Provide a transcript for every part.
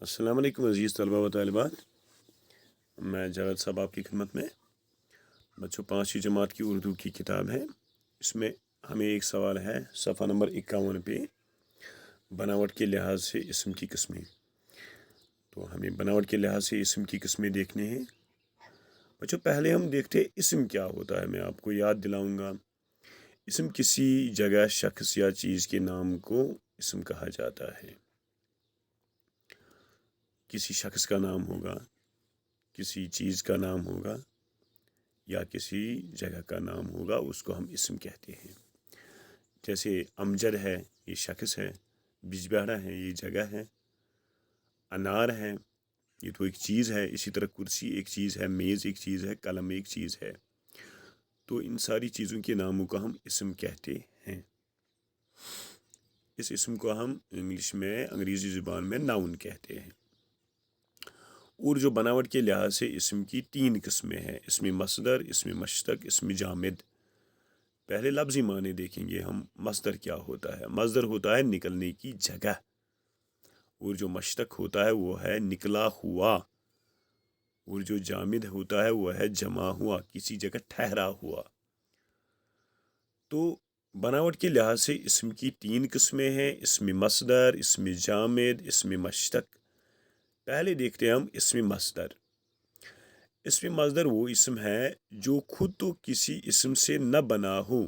अस्सलाम वालेकुम अज़ीज़ तलबा व तालिबात। मैं जावेद साहब आपकी खिदमत में। बच्चों, 5वीं जमात की उर्दू की किताब है। इसमें हमें एक सवाल है सफ़ा नंबर 51 पे, बनावट के लिहाज से इस्म की किस्में। तो हमें बनावट के लिहाज से इस्म की किस्में देखने हैं। बच्चों, पहले हम देखते हैं इस्म क्या होता है। मैं आपको याद दिलाऊंगा। इस्म किसी जगह, शख्स या चीज़ के नाम को इस्म कहा जाता है। किसी शख्स का नाम होगा, किसी चीज़ का नाम होगा या किसी जगह का नाम होगा, उसको हम इस्म कहते हैं। जैसे अमजद है, ये शख्स है। बिजबहरा है, ये जगह है। अनार है, ये तो एक चीज़ है। इसी तरह कुर्सी एक चीज़ है, मेज़ एक चीज़ है, कलम एक चीज़ है। तो इन सारी चीज़ों के नामों को हम इस्म कहते हैं। इस इस्म को हम इंग्लिश में, अंग्रेज़ी ज़ुबान में नाउन कहते हैं। और जो बनावट के लिहाज से इस्म की 3 किस्में हैं, इसमें मसदर, इसमें मश्तक, इसमें जामिद। पहले लफ्ज़ी माने देखेंगे हम। मसदर क्या होता है? मसदर होता है निकलने की जगह, और जो मश्तक होता है वो है निकला हुआ, और जो जामिद होता है वो है जमा हुआ, किसी जगह ठहरा हुआ। तो बनावट के लिहाज से इस्म की 3 किस्में हैं, इसमें मसदर, इसमें जामिद, इसमें मश्तक। पहले देखते हैं हम इसमें मसदर। इसमें मसदर वो इस्म है जो खुद तो किसी इस्म से न बना हो।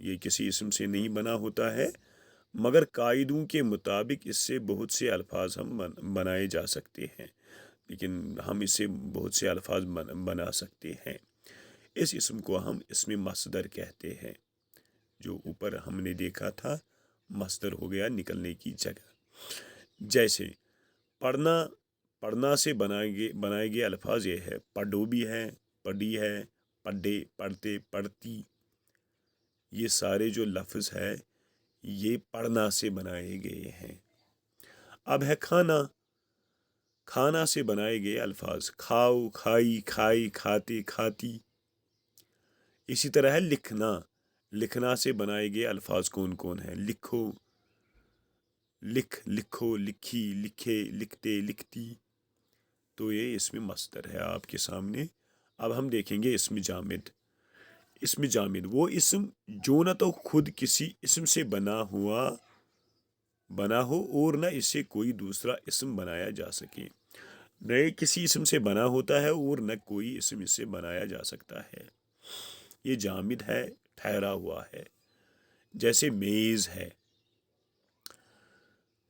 ये किसी इस्म से नहीं बना होता है, मगर कायदों के मुताबिक इससे बहुत से अल्फाज हम बनाए जा सकते हैं। लेकिन हम इससे बहुत से अल्फाज बना सकते हैं। इस इस्म को हम इसमें मसदर कहते हैं। जो ऊपर हमने देखा था, मसदर हो गया निकलने की जगह। जैसे पढ़ना, पढ़ना से बनाए गए अल्फाज ये है। पढ़ो भी है, पढ़ी है, पढ़े, पढ़ते, पढ़ती। ये सारे जो लफ्ज़ है ये पढ़ना से बनाए गए हैं। अब है खाना। खाना से बनाए गए अल्फाज खाओ, खाई, खाई, खाते, खाती। इसी तरह है लिखना। लिखना से बनाए गए अल्फाज कौन कौन है? लिखो, लिख, लिखो, लिखी, लिखे, लिखते, लिखती। तो ये इसमें मसदर है आपके सामने। अब हम देखेंगे इसमें जामिद। इसमें जामिद वो इस्म जो न तो खुद किसी इस्म से बना हो और न इससे कोई दूसरा इस्म बनाया जा सके। न किसी इस्म से बना होता है और न कोई इस्म इससे बनाया जा सकता है। ये जामिद है, ठहरा हुआ है। जैसे मेज़ है,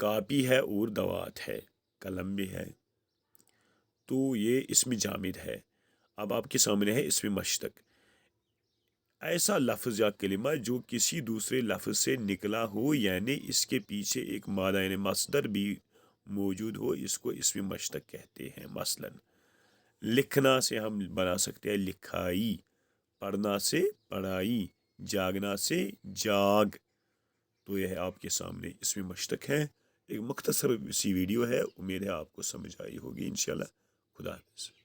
कापी है और दवात है, कलम भी है। तो ये इसमें जामिद है। अब आपके सामने है इसमें मश्तक। ऐसा लफ्ज़ या कलिमा जो किसी दूसरे लफ्ज़ से निकला हो, यानी इसके पीछे एक मादा यानी मसदर भी मौजूद हो, इसको इसमें मश्तक कहते हैं। मसलन लिखना से हम बना सकते हैं लिखाई, पढ़ना से पढ़ाई, जागना से जाग। तो यह आपके सामने इसमें मश्तक है। एक मुख्तसर सी वीडियो है, उम्मीद है आपको समझ आई होगी इंशाल्लाह। खुदा हाफिज़।